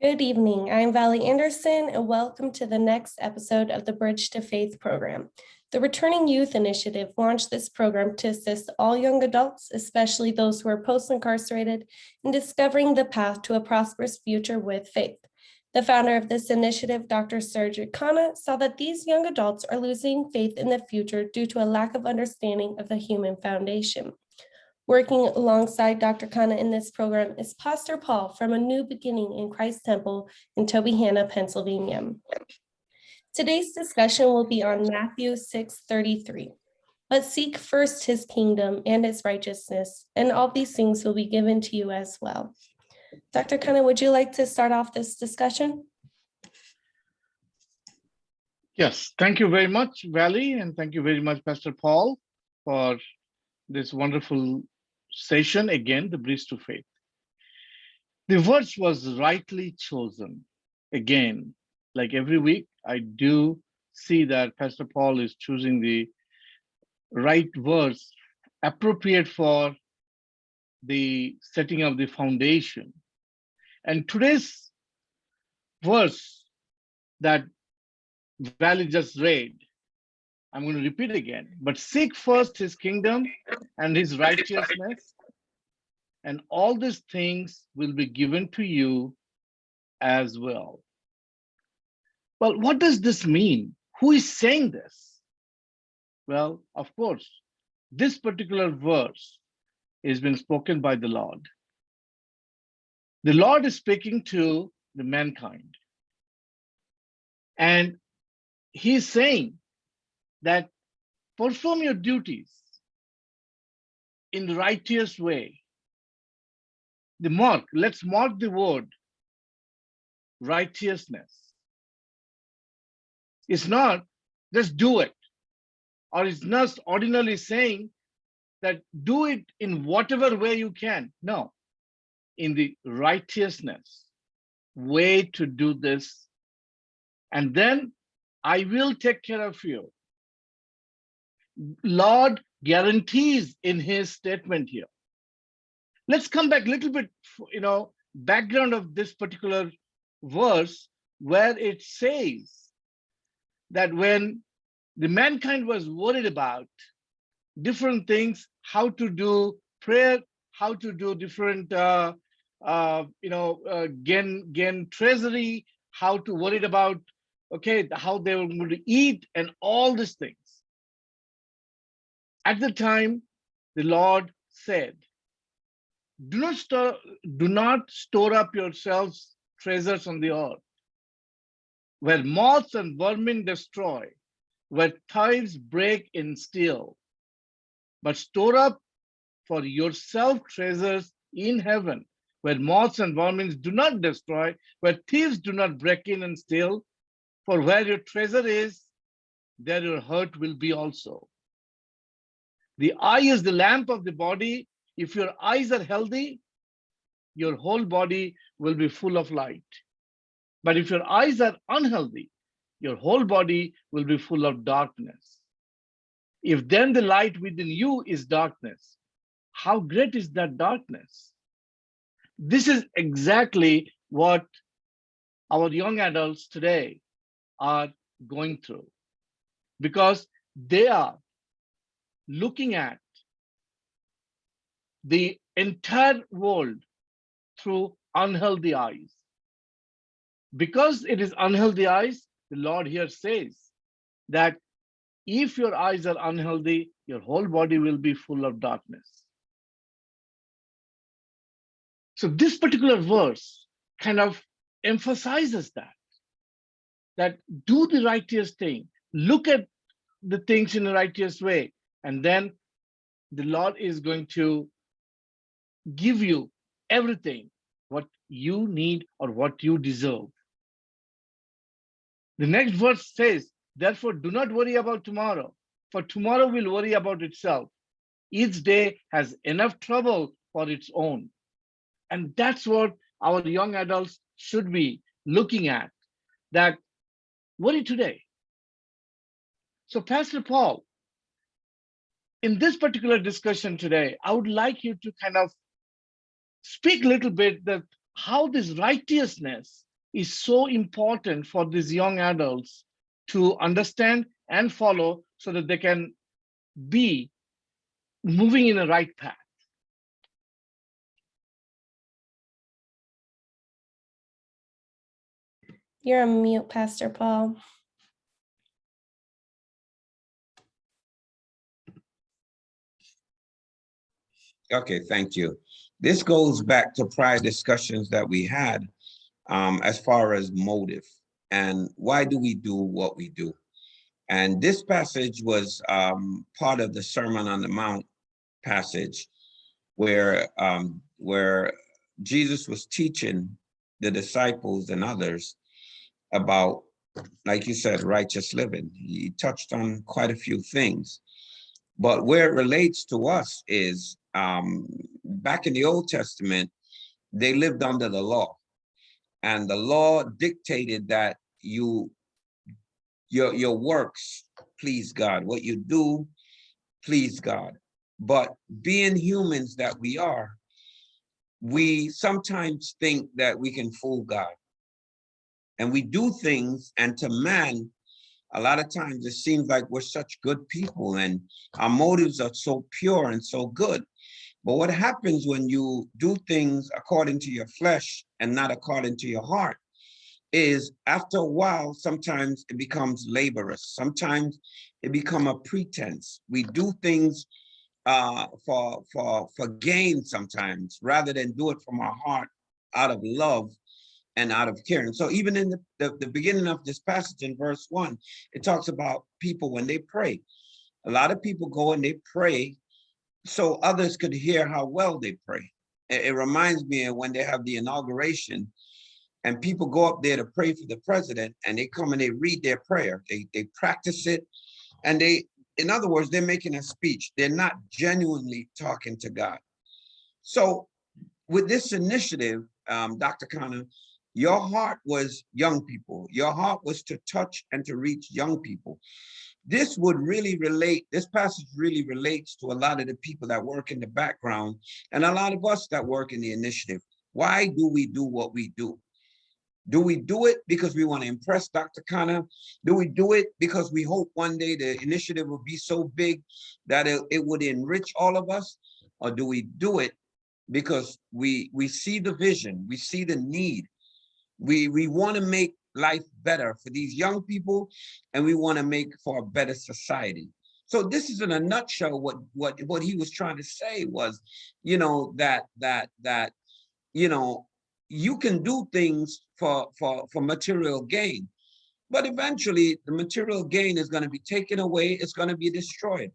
Good evening. I'm Valley Anderson, and welcome to the next episode of the Bridge to Faith program. The Returning Youth Initiative launched this program to assist all young adults, especially those who are post-incarcerated, in discovering the path to a prosperous future with faith. The founder of this initiative, Dr. Serge Khanna, saw that these young adults are losing faith in the future due to a lack of understanding of the human foundation. Working alongside Dr. Khanna in this program is Pastor Paul from A New Beginning in Christ Temple in Tobyhanna, Pennsylvania. Today's discussion will be on Matthew 6:33. But seek first his kingdom and his righteousness, and all these things will be given to you as well. Dr. Khanna, would you like to start off this discussion? Yes, thank you very much, Valley, and thank you very much, Pastor Paul, for this wonderful session, again, the Bridge to Faith. The verse was rightly chosen. Again, like every week, I do see that Pastor Paul is choosing the right verse appropriate for the setting of the foundation. And today's verse that Valley just read, I'm going to repeat again, but seek first his kingdom and his righteousness, and all these things will be given to you as well. Well, what does this mean? Who is saying this? Well, of course, this particular verse has been spoken by the Lord. The Lord is speaking to the mankind. And he's saying that perform your duties in the righteous way. Let's mark the word righteousness. It's not just do it, or it's not ordinarily saying that do it in whatever way you can. No, in the righteousness way to do this, and then I will take care of you. Lord guarantees in his statement here. Let's come back a little bit, background of this particular verse, where it says that when the mankind was worried about different things, how to do prayer, how to do different, gain treasury, how to worry about, how they were going to eat and all these things. At the time, the Lord said, do not store up yourselves treasures on the earth, where moths and vermin destroy, where thieves break and steal, but store up for yourself treasures in heaven, where moths and vermin do not destroy, where thieves do not break in and steal. For where your treasure is, there your heart will be also. The eye is the lamp of the body. If your eyes are healthy, your whole body will be full of light. But if your eyes are unhealthy, your whole body will be full of darkness. If then the light within you is darkness, how great is that darkness? This is exactly what our young adults today are going through, because they are looking at the entire world through unhealthy eyes. Because it is unhealthy eyes, the Lord here says that if your eyes are unhealthy, your whole body will be full of darkness. So this particular verse kind of emphasizes that do the righteous thing, look at the things in a righteous way, and then the Lord is going to give you everything what you need or what you deserve. The next verse says, therefore, do not worry about tomorrow, for tomorrow will worry about itself. Each day has enough trouble for its own. And that's what our young adults should be looking at, that worry today. So Pastor Paul, in this particular discussion today, I would like you to kind of speak a little bit that how this righteousness is so important for these young adults to understand and follow so that they can be moving in the right path. You're on mute, Pastor Paul. Okay, thank you. This goes back to prior discussions that we had as far as motive and why do we do what we do. And this passage was part of the Sermon on the Mount passage where Jesus was teaching the disciples and others about, like you said, righteous living. He touched on quite a few things. But where it relates to us is back in the Old Testament, they lived under the law. And the law dictated that your works please God. What you do, please God. But being humans that we are, we sometimes think that we can fool God. And we do things, and to man, a lot of times it seems like we're such good people and our motives are so pure and so good. But what happens when you do things according to your flesh and not according to your heart is after a while, sometimes it becomes laborious. Sometimes it becomes a pretense. We do things for gain sometimes, rather than do it from our heart out of love and out of care. And so even in the beginning of this passage in verse 1, it talks about people when they pray. A lot of people go and they pray so others could hear how well they pray. It reminds me of when they have the inauguration and people go up there to pray for the president and they come and they read their prayer. They practice it. And in other words, they're making a speech. They're not genuinely talking to God. So with this initiative, Dr. Khanna, your heart was young people. Your heart was to touch and to reach young people. This would really relate, this passage really relates to a lot of the people that work in the background and a lot of us that work in the initiative. Why do we do what we do? Do we do it because we want to impress Dr. Khanna? Do we do it because we hope one day the initiative will be so big that it would enrich all of us? Or do we do it because we see the vision, we see the need, we want to make life better for these young people, and we want to make for a better society? So this is in a nutshell what he was trying to say was, you know, that you know, you can do things for material gain, but eventually the material gain is going to be taken away, it's going to be destroyed.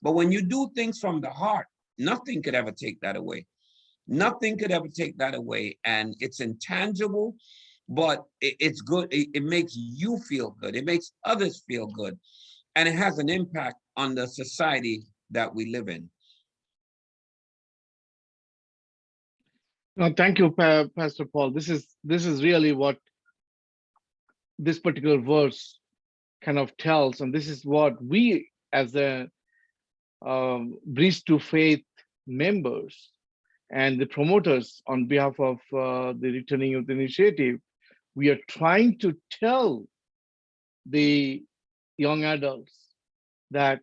But when you do things from the heart, nothing could ever take that away. Nothing could ever take that away. And it's intangible, but it's good. It makes you feel good. It makes others feel good. And it has an impact on the society that we live in. No, thank you, Pastor Paul. This is really what this particular verse kind of tells, and this is what we as the Bridge to Faith members and the promoters on behalf of the Returning Youth Initiative, we are trying to tell the young adults that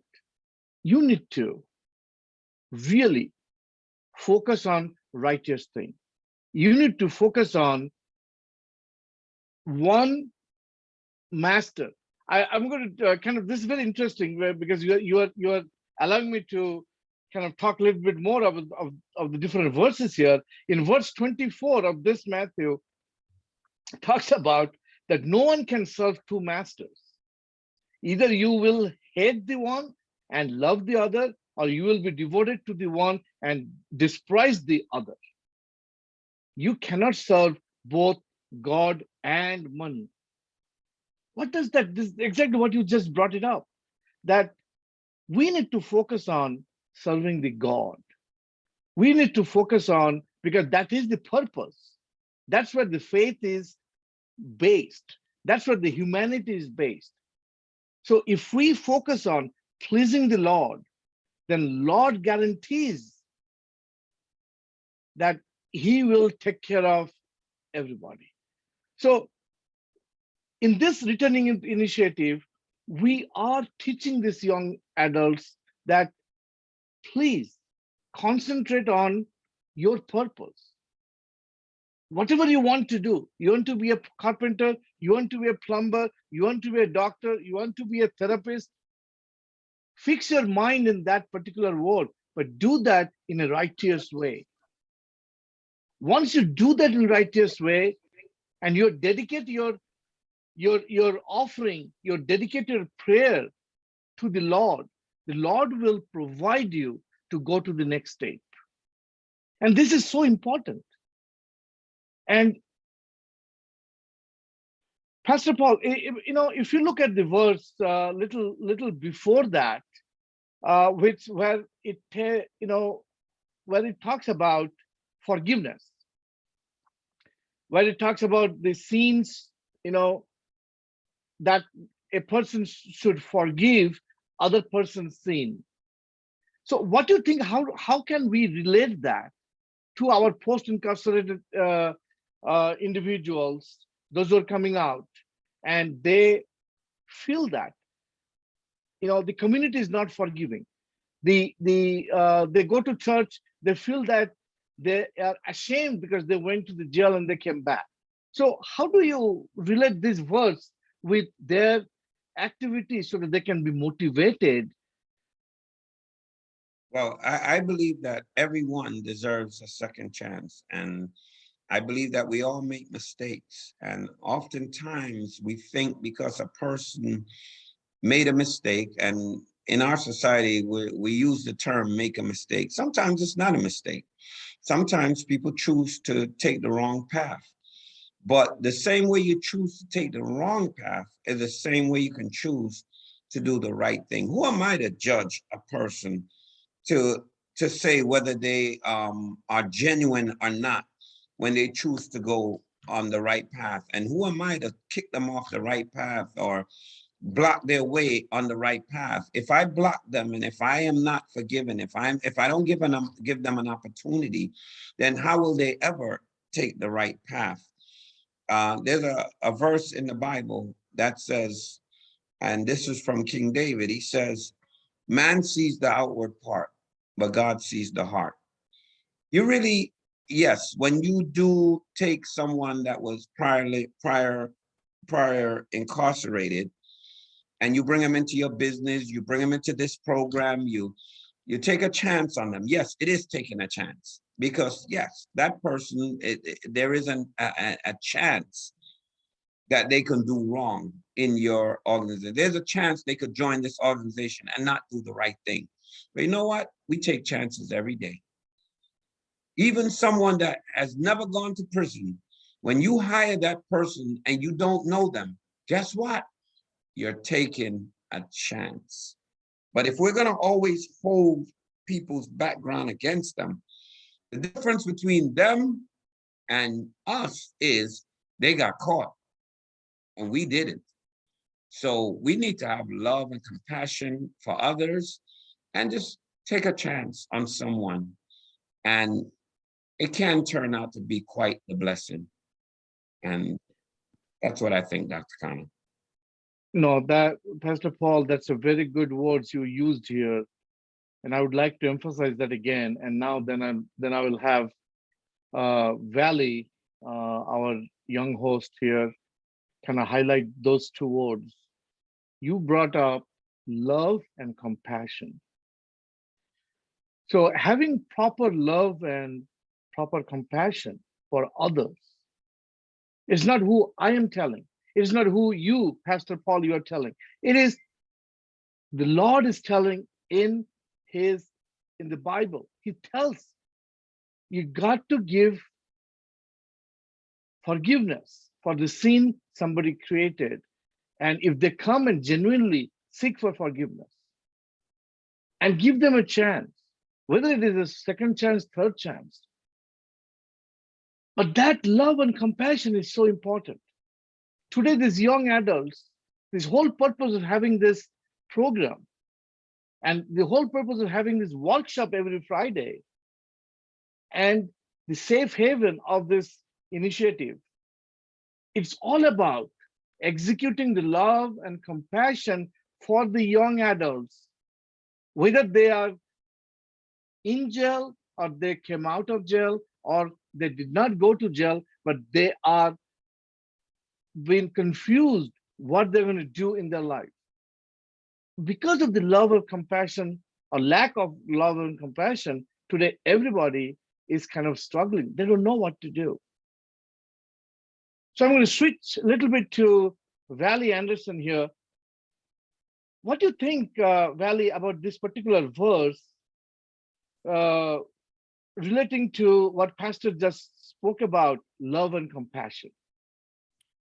you need to really focus on righteous things. You need to focus on one master. I'm going to kind of, this is very interesting because you are allowing me to kind of talk a little bit more of the different verses here. In verse 24 of this Matthew, talks about that no one can serve two masters. Either you will hate the one and love the other, or you will be devoted to the one and despise the other. You cannot serve both God and money. What does that, this exactly what you just brought it up, that we need to focus on serving the God. We need to focus on, because that is the purpose. That's where the faith is based. That's where the humanity is based. So if we focus on pleasing the Lord, then Lord guarantees that he will take care of everybody. So in this returning initiative, we are teaching these young adults that please concentrate on your purpose. Whatever you want to do, you want to be a carpenter, you want to be a plumber, you want to be a doctor, you want to be a therapist, fix your mind in that particular word, but do that in a righteous way. Once you do that in a righteous way, and you dedicate your offering, your dedicated prayer to the Lord will provide you to go to the next step. And this is so important. And Pastor Paul, if you look at the verse little before that, where it talks about forgiveness, where it talks about the sins, that a person should forgive other person's sin. So what do you think, how can we relate that to our post-incarcerated individuals, those who are coming out, and they feel that, the community is not forgiving. They go to church, they feel that they are ashamed because they went to the jail and they came back. So how do you relate this verse with their activities so that they can be motivated? Well, I believe that everyone deserves a second chance. And I believe that we all make mistakes. And oftentimes we think because a person made a mistake, and in our society, we use the term make a mistake. Sometimes it's not a mistake. Sometimes people choose to take the wrong path. But the same way you choose to take the wrong path is the same way you can choose to do the right thing. Who am I to judge a person to say whether they are genuine or not when they choose to go on the right path? And who am I to kick them off the right path or block their way on the right path? If I block them and if I am not forgiven, if I don't give them an opportunity, then how will they ever take the right path? There's a verse in the Bible that says, and this is from King David, he says, man sees the outward part, but God sees the heart. You really, yes, when you do take someone that was prior incarcerated, and you bring them into your business, you bring them into this program, you take a chance on them. Yes, it is taking a chance, because yes, that person, there isn't a chance that they can do wrong in your organization. There's a chance they could join this organization and not do the right thing. But you know what? We take chances every day. Even someone that has never gone to prison, when you hire that person and you don't know them, guess what? You're taking a chance. But if we're gonna always hold people's background against them, the difference between them and us is they got caught and we didn't. So we need to have love and compassion for others and just take a chance on someone. And it can turn out to be quite the blessing. And that's what I think, Dr. Khanna. No, that, Pastor Paul, that's a very good words you used here. And I would like to emphasize that again. And now then I will have Valley, our young host here, kind of highlight those two words. You brought up love and compassion. So having proper love and proper compassion for others is not who I am telling. It is not who you, Pastor Paul, you are telling. It is the Lord is telling in the Bible. He tells you got to give forgiveness for the sin somebody created. And if they come and genuinely seek for forgiveness and give them a chance, whether it is a second chance, third chance. But that love and compassion is so important. Today, these young adults, this whole purpose of having this program and the whole purpose of having this workshop every Friday and the safe haven of this initiative, it's all about executing the love and compassion for the young adults, whether they are in jail or they came out of jail or they did not go to jail, but they are being confused what they're going to do in their life. Because of the love and compassion or lack of love and compassion, today everybody is kind of struggling. They don't know what to do. So I'm going to switch a little bit to Valley Anderson here. What do you think, Valley, about this particular verse uh, relating to what Pastor just spoke about, love and compassion?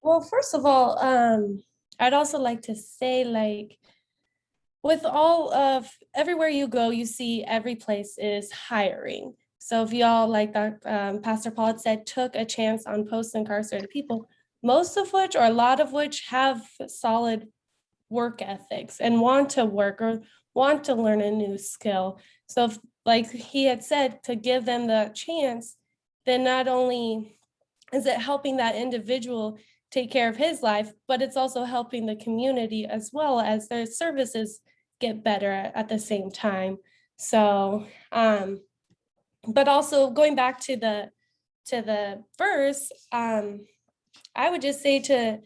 Well, first of all, I'd also like to say, like, with all of everywhere you go, you see every place is hiring. So if y'all, like Pastor Paul had said, took a chance on post-incarcerated people, most of which or a lot of which have solid work ethics and want to work or want to learn a new skill. So if, like he had said, to give them the chance, then not only is it helping that individual take care of his life, but it's also helping the community as well as their services get better at the same time. So, but also going back to the verse, I would just say to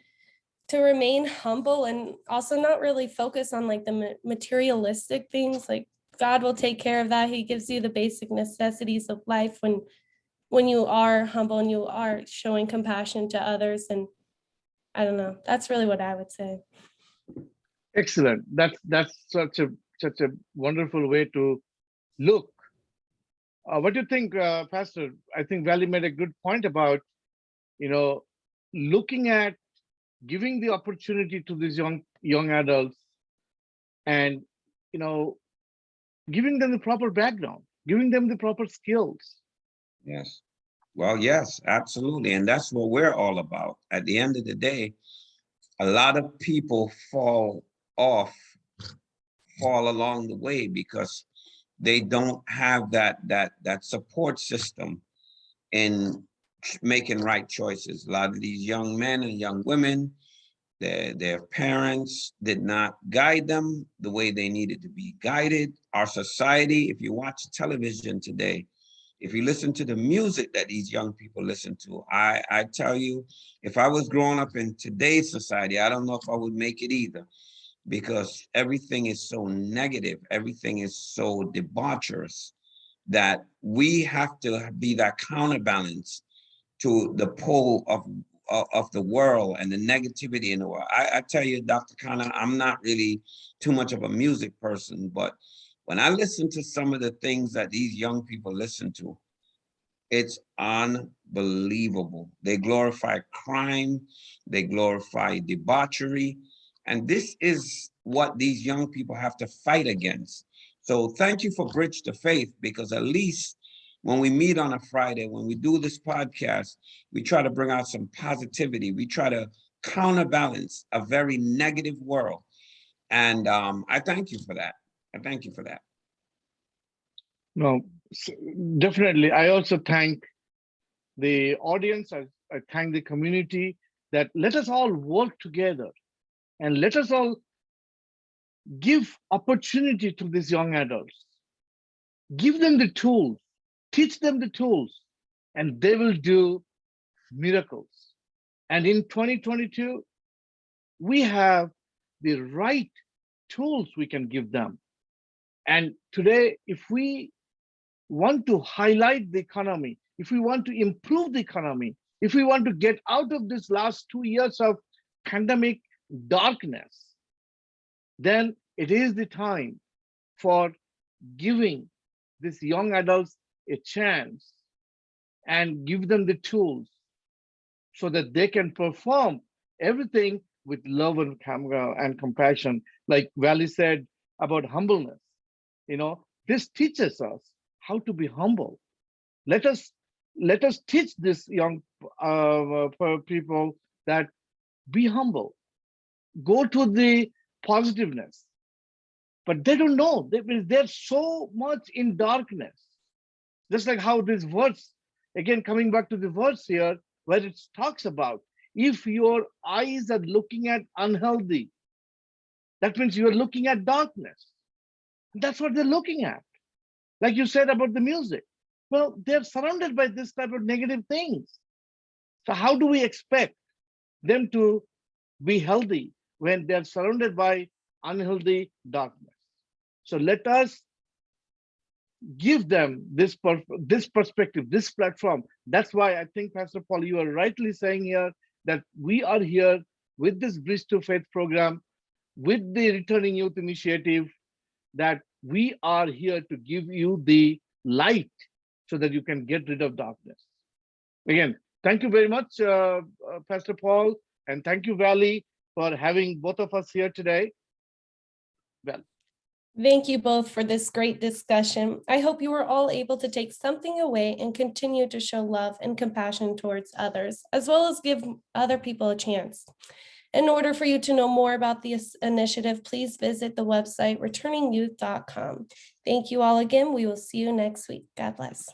remain humble and also not really focus on like the materialistic things. Like God will take care of that. He gives you the basic necessities of life when you are humble and you are showing compassion to others. And I don't know, that's really what I would say. Excellent. That's such a wonderful way to look. What do you think, Pastor? I think Valley made a good point about, looking at giving the opportunity to these young adults and, giving them the proper background, giving them the proper skills. Yes. Well, yes, absolutely. And that's what we're all about. At the end of the day, a lot of people fall along the way because they don't have that support system in making right choices. A lot of these young men and young women, their parents did not guide them the way they needed to be guided. Our society, if you watch television today, if you listen to the music that these young people listen to, I tell you, if I was growing up in today's society, I don't know if I would make it either, because everything is so negative, everything is so debaucherous, that we have to be that counterbalance to the pull of the world and the negativity in the world. I tell you, Dr. Khanna, I'm not really too much of a music person, but when I listen to some of the things that these young people listen to, it's unbelievable. They glorify crime, they glorify debauchery, and this is what these young people have to fight against. So thank you for Bridge to Faith, because at least when we meet on a Friday, when we do this podcast, we try to bring out some positivity. We try to counterbalance a very negative world. And I thank you for that. I thank you for that. No, definitely. I also thank the audience. I thank the community that let us all work together and let us all give opportunity to these young adults. Give them the tools, teach them the tools, and they will do miracles. And in 2022, we have the right tools we can give them. And today, if we want to highlight the economy, if we want to improve the economy, if we want to get out of this last 2 years of pandemic darkness, then it is the time for giving these young adults a chance and give them the tools so that they can perform everything with love and compassion. Like Valley said about humbleness, this teaches us how to be humble. Let us teach this young people that be humble, go to the positiveness, but they don't know. They're so much in darkness. Just like how this verse, again, coming back to the verse here, where it talks about, If your eyes are looking at unhealthy, that means you are looking at darkness. That's what they're looking at. Like you said about the music. Well, they're surrounded by this type of negative things. So how do we expect them to be healthy when they're surrounded by unhealthy darkness? So let us give them this perspective, this platform. That's why I think, Pastor Paul, you are rightly saying here that we are here with this Bridge to Faith program, with the Returning Youth Initiative, that we are here to give you the light so that you can get rid of darkness. Again, thank you very much, Pastor Paul, and thank you, Valley, for having both of us here today. Well, Thank you both for this great discussion. I hope you were all able to take something away and continue to show love and compassion towards others, as well as give other people a chance. In order for you to know more about this initiative, please visit the website returningyouth.com. Thank you all again. We will see you next week. God bless.